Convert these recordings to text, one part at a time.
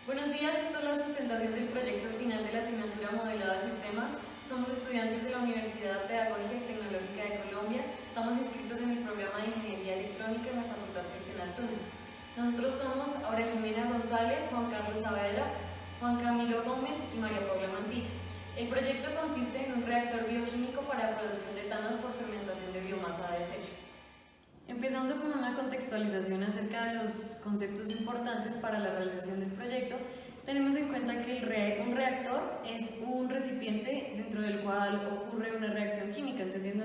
Buenos días, esta es la sustentación del proyecto final de la asignatura Modelado de Sistemas. Somos estudiantes de la Universidad Pedagógica y Tecnológica de Colombia. Estamos inscritos en el programa de Ingeniería Electrónica en la Facultad Seccional Tuna. Nosotros somos Aura Jimena González, Juan Carlos Saavedra, Juan Camilo Gómez y María Paula Mantilla. El proyecto consiste en un reactor bioquímico para producción de etanol por fermentación de biomasa de desecho. Empezando con una contextualización acerca de los conceptos importantes para la realización del proyecto, tenemos en cuenta que un reactor es un recipiente dentro del cual ocurre una reacción química, entendiendo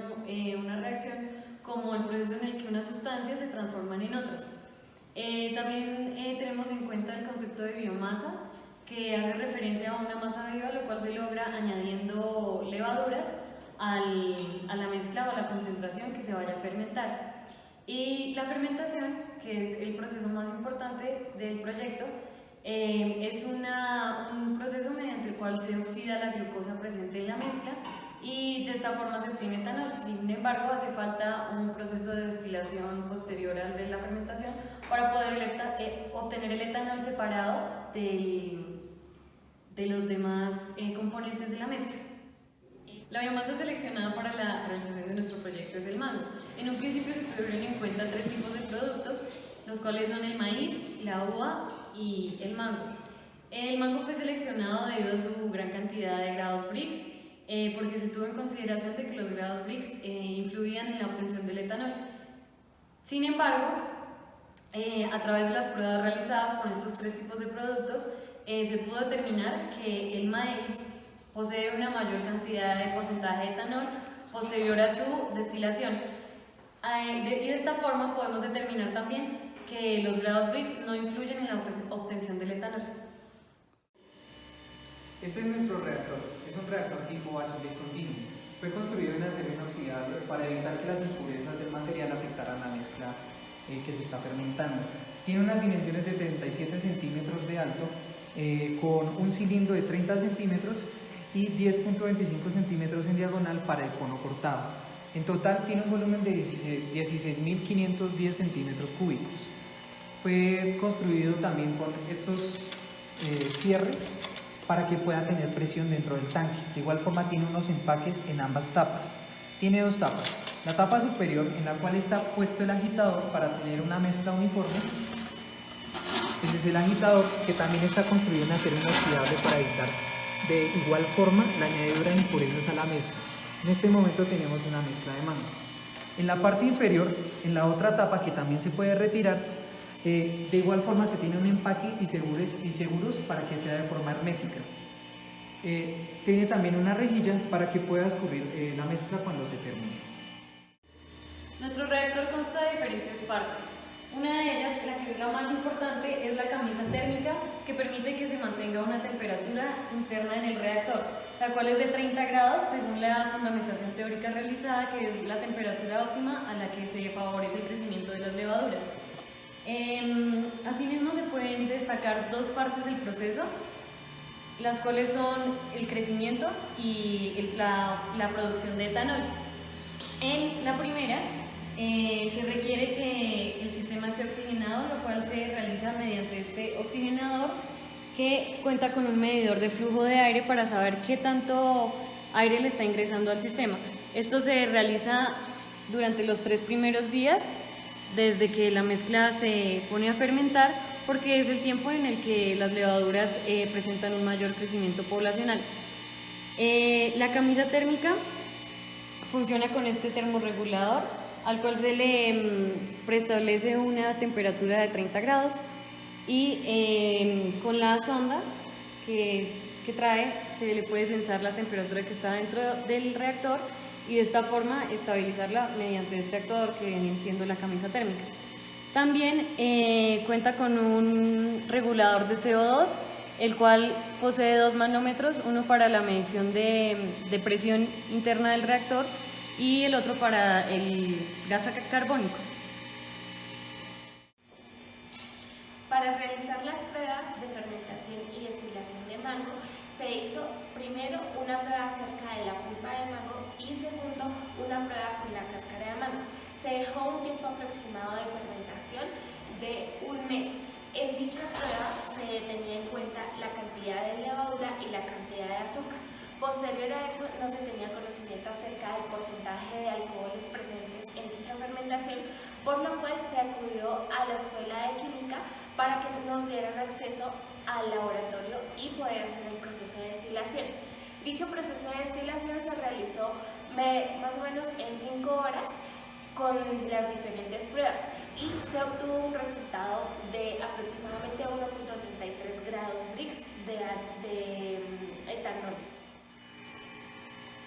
una reacción como el proceso en el que unas sustancias se transforman en otras. También tenemos en cuenta el concepto de biomasa, que hace referencia a una masa viva, lo cual se logra añadiendo levaduras a la mezcla o a la concentración que se vaya a fermentar. Y la fermentación, que es el proceso más importante del proyecto, es un proceso mediante el cual se oxida la glucosa presente en la mezcla y de esta forma se obtiene etanol. Sin embargo, hace falta un proceso de destilación posterior al de la fermentación para poder obtener el etanol separado de los demás componentes de la mezcla. La biomasa seleccionada para la realización de nuestro proyecto es el mango. En un principio se tuvieron en cuenta 3 tipos de productos, los cuales son el maíz, la uva y el mango. El mango fue seleccionado debido a su gran cantidad de grados Brix, porque se tuvo en consideración de que los grados Brix influían en la obtención del etanol. Sin embargo, a través de las pruebas realizadas con estos 3 tipos de productos, se pudo determinar que el maíz posee una mayor cantidad de porcentaje de etanol posterior a su destilación. Y de esta forma podemos determinar también que los grados Brix no influyen en la obtención del etanol. Este es nuestro reactor. Es un reactor tipo H discontinuo. Fue construido en acero inoxidable para evitar que las impurezas del material afectaran la mezcla que se está fermentando. Tiene unas dimensiones de 37 centímetros de alto, con un cilindro de 30 centímetros y 10.25 centímetros en diagonal para el cono cortado. En total tiene un volumen de 16.510 centímetros cúbicos. Fue construido también con estos cierres para que pueda tener presión dentro del tanque. De igual forma tiene unos empaques en ambas tapas. Tiene 2 tapas. La tapa superior, en la cual está puesto el agitador para tener una mezcla uniforme. Ese es el agitador, que también está construido en acero inoxidable para evitar de igual forma la añadidura de impurezas a la mezcla. En este momento tenemos una mezcla de mango. En la parte inferior, en la otra tapa que también se puede retirar, de igual forma se tiene un empaque y seguros para que sea de forma hermética. Tiene también una rejilla para que pueda escurrir la mezcla cuando se termine. Nuestro reactor consta de diferentes partes. Una de ellas, la que es la más importante, es la camisa térmica, que permite que se mantenga una temperatura interna en el reactor, la cual es de 30 grados según la fundamentación teórica realizada, que es la temperatura óptima a la que se favorece el crecimiento de las levaduras. Asimismo, se pueden destacar 2 partes del proceso, las cuales son el crecimiento y la producción de etanol. En la primera, se requiere que el sistema esté oxigenado, lo cual se realiza mediante este oxigenador que cuenta con un medidor de flujo de aire para saber qué tanto aire le está ingresando al sistema. Esto se realiza durante los 3 primeros días desde que la mezcla se pone a fermentar, porque es el tiempo en el que las levaduras presentan un mayor crecimiento poblacional. La camisa térmica funciona con este termorregulador, al cual se le preestablece una temperatura de 30 grados y con la sonda que trae se le puede sensar la temperatura que está dentro del reactor y de esta forma estabilizarla mediante este actuador que viene siendo la camisa térmica. También cuenta con un regulador de CO2, el cual posee 2 manómetros, uno para la medición de presión interna del reactor y el otro para el gas carbónico. Para realizar las pruebas de fermentación y destilación de mango, se hizo primero una prueba acerca de la pulpa de mango y segundo una prueba con la cáscara de mango. Se dejó un tiempo aproximado de fermentación de 1 mes. En dicha prueba se tenía en cuenta y la cantidad de azúcar. Posterior a eso no se tenía conocimiento acerca del porcentaje de alcoholes presentes en dicha fermentación, por lo cual se acudió a la Escuela de Química para que nos dieran acceso al laboratorio y poder hacer el proceso de destilación. Dicho proceso de destilación se realizó más o menos en 5 horas con las diferentes pruebas y se obtuvo un resultado de aproximadamente 1.33 grados Brix de etanol.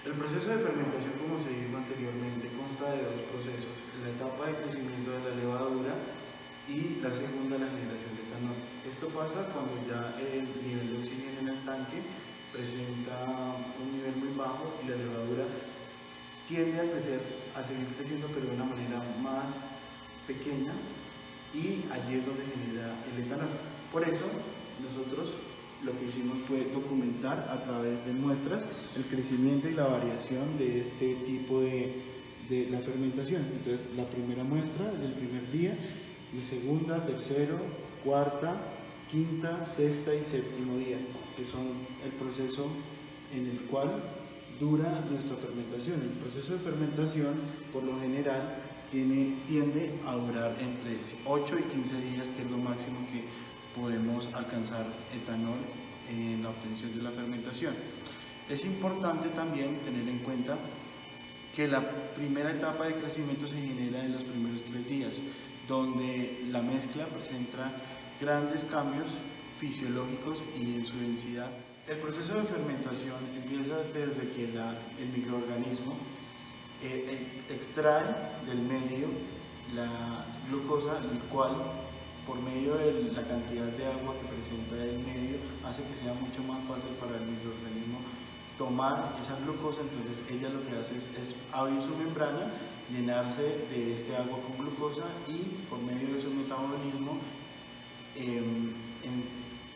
El proceso de fermentación, como se dijo anteriormente, consta de dos procesos: la etapa de crecimiento de la levadura y la segunda, la generación de etanol. Esto pasa cuando ya el nivel de oxígeno en el tanque presenta un nivel muy bajo y la levadura tiende a seguir creciendo, pero de una manera más pequeña, y allí es donde genera el etanol. Por eso nosotros lo que hicimos fue documentar a través de muestras el crecimiento y la variación de este tipo de la fermentación. Entonces, la primera muestra del primer día, la segunda, tercero, cuarta, quinta, sexta y séptimo día, que son el proceso en el cual dura nuestra fermentación. El proceso de fermentación, por lo general, tiende a durar entre 8 y 15 días, que es lo máximo que podemos alcanzar etanol en la obtención de la fermentación. Es importante también tener en cuenta que la primera etapa de crecimiento se genera en los primeros 3 días, donde la mezcla presenta grandes cambios fisiológicos y en su densidad. El proceso de fermentación empieza desde que el microorganismo extrae del medio la glucosa, el cual, por medio de la cantidad de agua que presenta el medio, hace que sea mucho más fácil para el microorganismo tomar esa glucosa. Entonces ella lo que hace es abrir su membrana, llenarse de este agua con glucosa y por medio de su metabolismo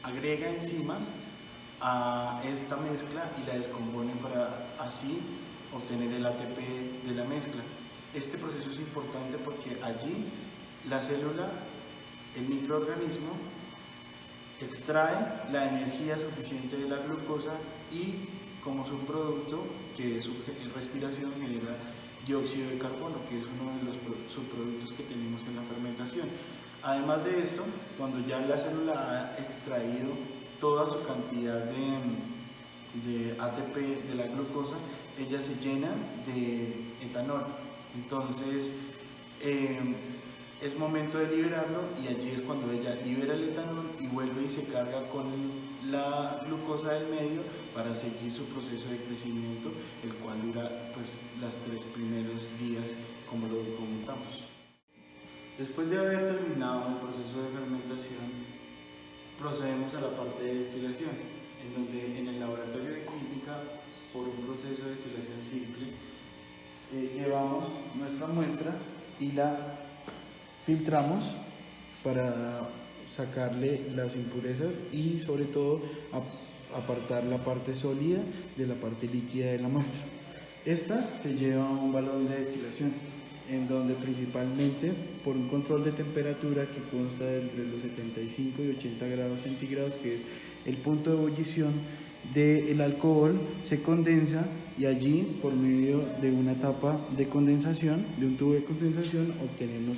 agrega enzimas a esta mezcla y la descompone para así obtener el ATP de la mezcla. Este proceso es importante porque allí la célula, el microorganismo, extrae la energía suficiente de la glucosa y como subproducto, que es su respiración, genera dióxido de carbono, que es uno de los subproductos que tenemos en la fermentación. Además de esto, cuando ya la célula ha extraído toda su cantidad de ATP de la glucosa, ella se llena de etanol. Entonces es momento de liberarlo y allí es cuando ella libera el etanol y vuelve y se carga con la glucosa del medio para seguir su proceso de crecimiento, el cual dura los 3 primeros días, como lo comentamos. Después de haber terminado el proceso de fermentación, procedemos a la parte de destilación, en donde en el laboratorio de química, por un proceso de destilación simple, llevamos nuestra muestra y la filtramos para sacarle las impurezas y sobre todo apartar la parte sólida de la parte líquida de la muestra. Esta se lleva a un balón de destilación, en donde principalmente por un control de temperatura que consta de entre los 75 y 80 grados centígrados, que es el punto de ebullición del alcohol, se condensa y allí, por medio de una tapa de condensación, de un tubo de condensación, obtenemos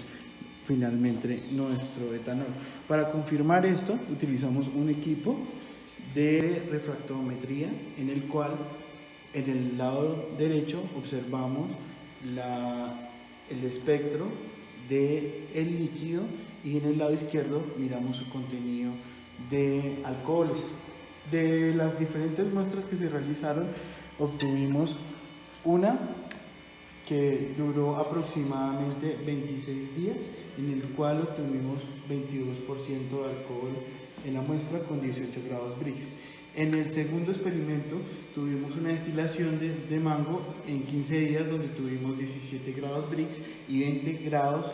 finalmente nuestro etanol. Para confirmar esto, utilizamos un equipo de refractometría en el cual en el lado derecho observamos el espectro del líquido y en el lado izquierdo miramos su contenido de alcoholes. De las diferentes muestras que se realizaron, obtuvimos una que duró aproximadamente 26 días, en el cual obtuvimos 22% de alcohol en la muestra con 18 grados Brix. En el segundo experimento tuvimos una destilación de mango en 15 días, donde tuvimos 17 grados Brix y 20 grados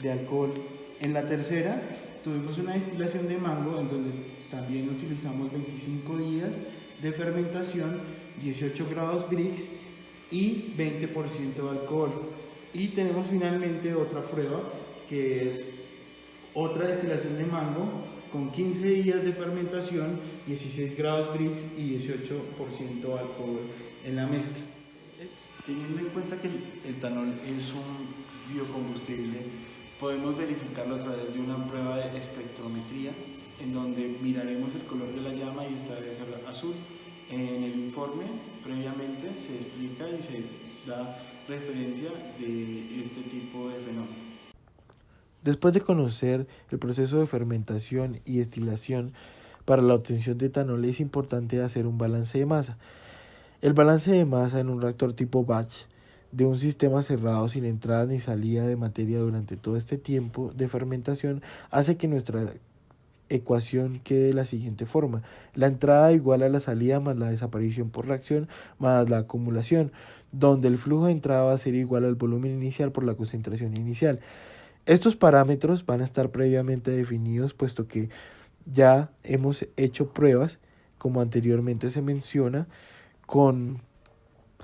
de alcohol. En la tercera tuvimos una destilación de mango, en donde también utilizamos 25 días de fermentación, 18 grados Brix y 20% de alcohol. Y tenemos finalmente otra prueba, que es otra destilación de mango con 15 días de fermentación, 16 grados Brix y 18% alcohol en la mezcla. Teniendo en cuenta que el etanol es un biocombustible, podemos verificarlo a través de una prueba de espectrometría en donde miraremos el color de la llama y esta debe ser azul. En el informe previamente se explica y se da referencia de este tipo de fenómeno. Después de conocer el proceso de fermentación y destilación para la obtención de etanol, es importante hacer un balance de masa. El balance de masa en un reactor tipo batch de un sistema cerrado sin entrada ni salida de materia durante todo este tiempo de fermentación hace que nuestra ecuación quede de la siguiente forma: la entrada igual a la salida más la desaparición por reacción más la acumulación, donde el flujo de entrada va a ser igual al volumen inicial por la concentración inicial. Estos parámetros van a estar previamente definidos, puesto que ya hemos hecho pruebas, como anteriormente se menciona, con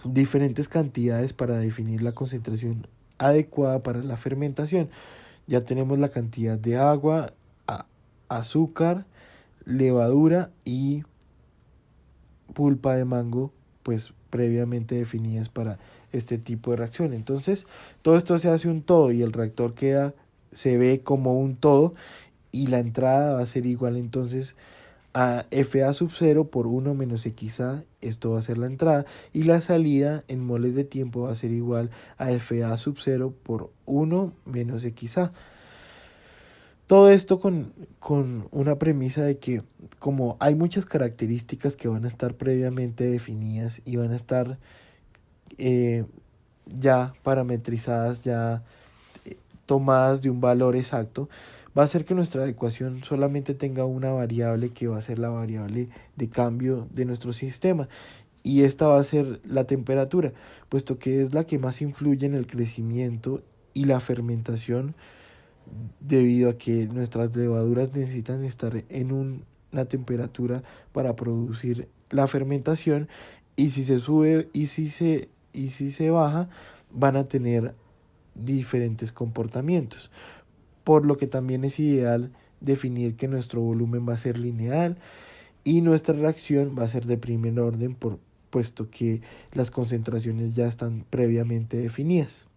diferentes cantidades para definir la concentración adecuada para la fermentación. Ya tenemos la cantidad de agua, azúcar, levadura y pulpa de mango, pues previamente definidas para este tipo de reacción. Entonces, todo esto se hace un todo y el reactor se ve como un todo, y la entrada va a ser igual entonces a Fa sub 0 por 1 menos XA, esto va a ser la entrada, y la salida en moles de tiempo va a ser igual a Fa sub 0 por 1 menos XA. Todo esto con una premisa de que, como hay muchas características que van a estar previamente definidas y van a estar ya parametrizadas, ya tomadas de un valor exacto, va a hacer que nuestra ecuación solamente tenga una variable, que va a ser la variable de cambio de nuestro sistema, y esta va a ser la temperatura, puesto que es la que más influye en el crecimiento y la fermentación, debido a que nuestras levaduras necesitan estar en una temperatura para producir la fermentación, y si se sube y si se baja, van a tener diferentes comportamientos, por lo que también es ideal definir que nuestro volumen va a ser lineal y nuestra reacción va a ser de primer orden, puesto que las concentraciones ya están previamente definidas.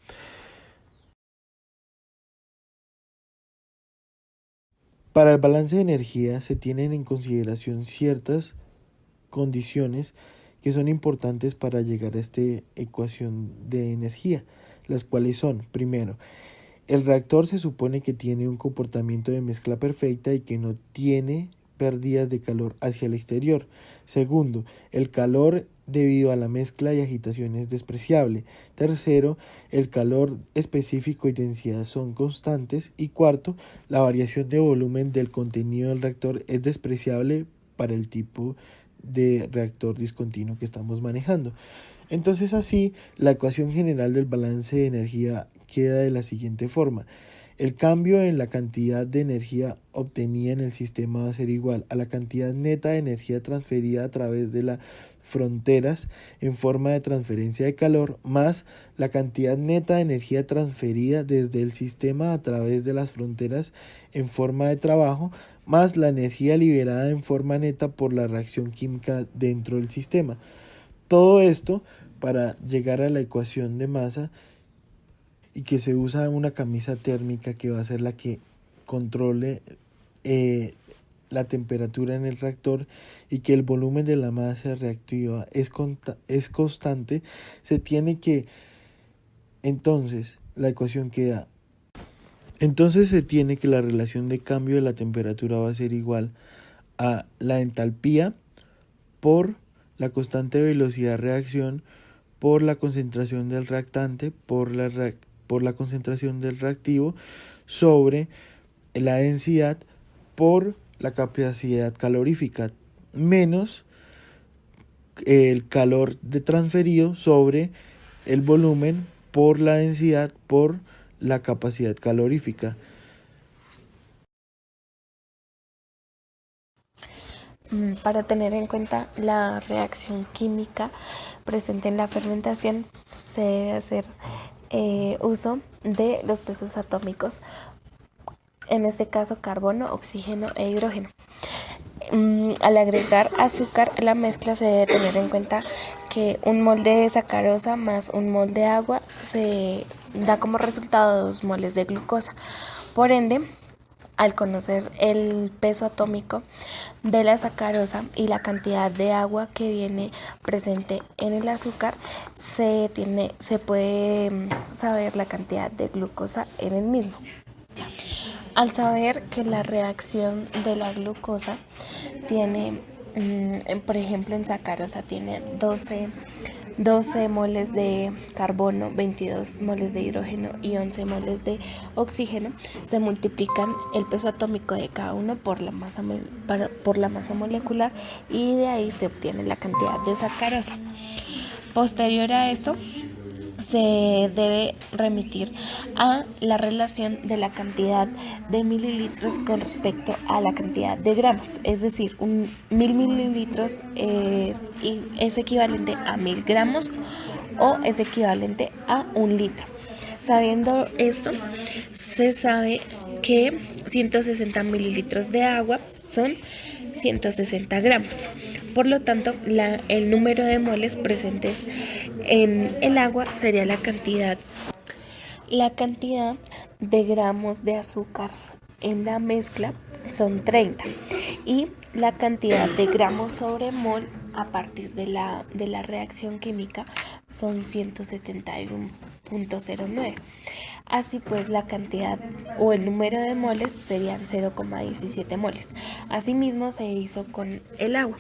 Para el balance de energía se tienen en consideración ciertas condiciones que son importantes para llegar a esta ecuación de energía, las cuales son: primero, el reactor se supone que tiene un comportamiento de mezcla perfecta y que no tiene pérdidas de calor hacia el exterior. Segundo, el calor debido a la mezcla y agitación es despreciable. Tercero, el calor específico y densidad son constantes. Y cuarto, la variación de volumen del contenido del reactor es despreciable para el tipo de reactor discontinuo que estamos manejando. Entonces, así, la ecuación general del balance de energía queda de la siguiente forma: el cambio en la cantidad de energía obtenida en el sistema va a ser igual a la cantidad neta de energía transferida a través de las fronteras en forma de transferencia de calor, más la cantidad neta de energía transferida desde el sistema a través de las fronteras en forma de trabajo, más la energía liberada en forma neta por la reacción química dentro del sistema. Todo esto para llegar a la ecuación de masa, y que se usa una camisa térmica que va a ser la que controle la temperatura en el reactor, y que el volumen de la masa reactiva es constante. Se tiene que, entonces, la ecuación queda, entonces se tiene que la relación de cambio de la temperatura va a ser igual a la entalpía por la constante de velocidad de reacción por la concentración del reactante por la concentración del reactivo sobre la densidad por la capacidad calorífica, menos el calor transferido sobre el volumen por la densidad por la capacidad calorífica. Para tener en cuenta la reacción química presente en la fermentación, se debe hacer uso de los pesos atómicos. en este caso carbono, oxígeno e hidrógeno. Al agregar azúcar a la mezcla se debe tener en cuenta que un mol de sacarosa más un mol de agua se da como resultado 2 moles de glucosa. Por ende, al conocer el peso atómico de la sacarosa y la cantidad de agua que viene presente en el azúcar, se puede saber la cantidad de glucosa en el mismo. Al saber que la reacción de la glucosa tiene, por ejemplo, en sacarosa tiene 12 moles de carbono, 22 moles de hidrógeno y 11 moles de oxígeno, se multiplican el peso atómico de cada uno por la masa molecular y de ahí se obtiene la cantidad de sacarosa. Posterior a esto, se debe remitir a la relación de la cantidad de mililitros con respecto a la cantidad de gramos, es decir, 1000 mililitros es equivalente a 1000 gramos o es equivalente a 1 litro. Sabiendo esto, se sabe que 160 mililitros de agua son 160 gramos. Por lo tanto, el número de moles presentes en el agua sería la cantidad de gramos de azúcar en la mezcla son 30 y la cantidad de gramos sobre mol a partir de la reacción química son 171.09. Así pues, la cantidad o el número de moles serían 0,17 moles. Asimismo se hizo con el agua.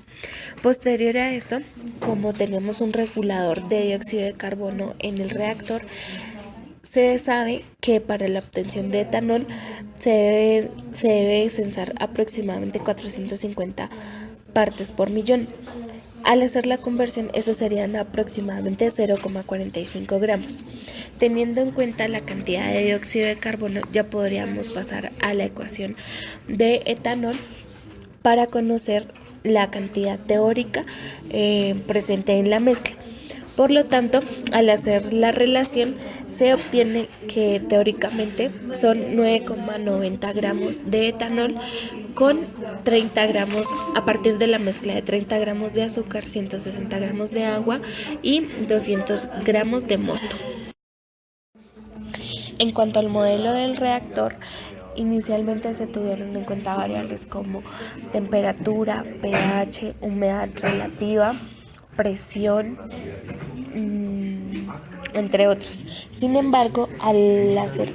Posterior a esto, como tenemos un regulador de dióxido de carbono en el reactor, se sabe que para la obtención de etanol se debe censar aproximadamente 450 partes por millón. Al hacer la conversión, eso serían aproximadamente 0,45 gramos. Teniendo en cuenta la cantidad de dióxido de carbono, ya podríamos pasar a la ecuación de etanol para conocer la cantidad teórica presente en la mezcla. Por lo tanto, al hacer la relación, se obtiene que teóricamente son 9,90 gramos de etanol con 30 gramos, a partir de la mezcla de 30 gramos de azúcar, 160 gramos de agua y 200 gramos de mosto. En cuanto al modelo del reactor, inicialmente se tuvieron en cuenta variables como temperatura, pH, humedad relativa, presión, entre otros. Sin embargo, al hacer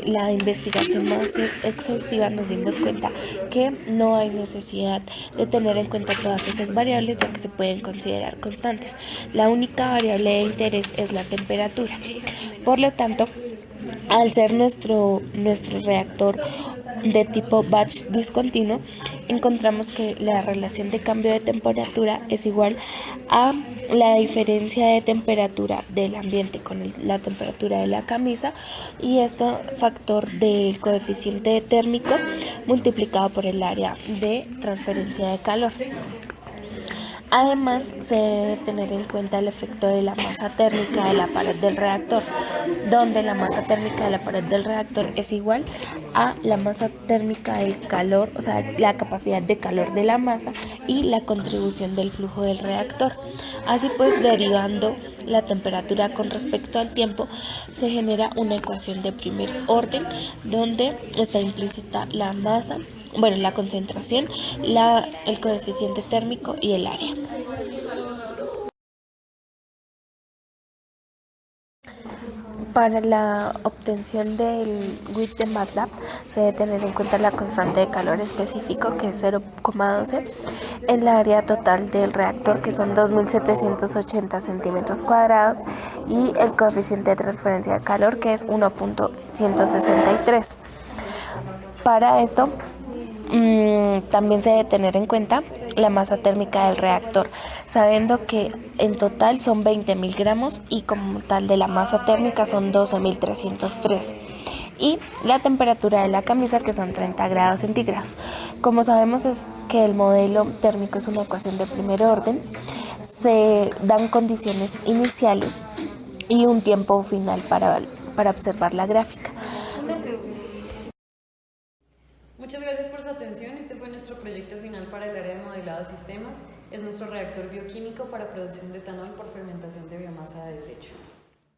la investigación más exhaustiva, nos dimos cuenta que no hay necesidad de tener en cuenta todas esas variables, ya que se pueden considerar constantes. La única variable de interés es la temperatura. Por lo tanto, al ser nuestro reactor de tipo batch discontinuo, encontramos que la relación de cambio de temperatura es igual a la diferencia de temperatura del ambiente con la temperatura de la camisa, y esto factor del coeficiente térmico multiplicado por el área de transferencia de calor. Además, se debe tener en cuenta el efecto de la masa térmica de la pared del reactor, donde la masa térmica de la pared del reactor es igual a la masa térmica del calor, o sea, la capacidad de calor de la masa y la contribución del flujo del reactor. Así pues, derivando la temperatura con respecto al tiempo, se genera una ecuación de primer orden donde está implícita la masa, la concentración, el coeficiente térmico y el área. Para la obtención del WIT de MATLAB se debe tener en cuenta la constante de calor específico, que es 0,12, el área total del reactor, que son 2.780 centímetros cuadrados, y el coeficiente de transferencia de calor, que es 1.163. Para esto, también se debe tener en cuenta la masa térmica del reactor, sabiendo que en total son 20.000 gramos y como tal de la masa térmica son 12.303, y la temperatura de la camisa, que son 30 grados centígrados. Como sabemos es que el modelo térmico es una ecuación de primer orden, se dan condiciones iniciales y un tiempo final para observar la gráfica. proyecto final para el área de modelado de sistemas es nuestro reactor bioquímico para producción de etanol por fermentación de biomasa de desecho.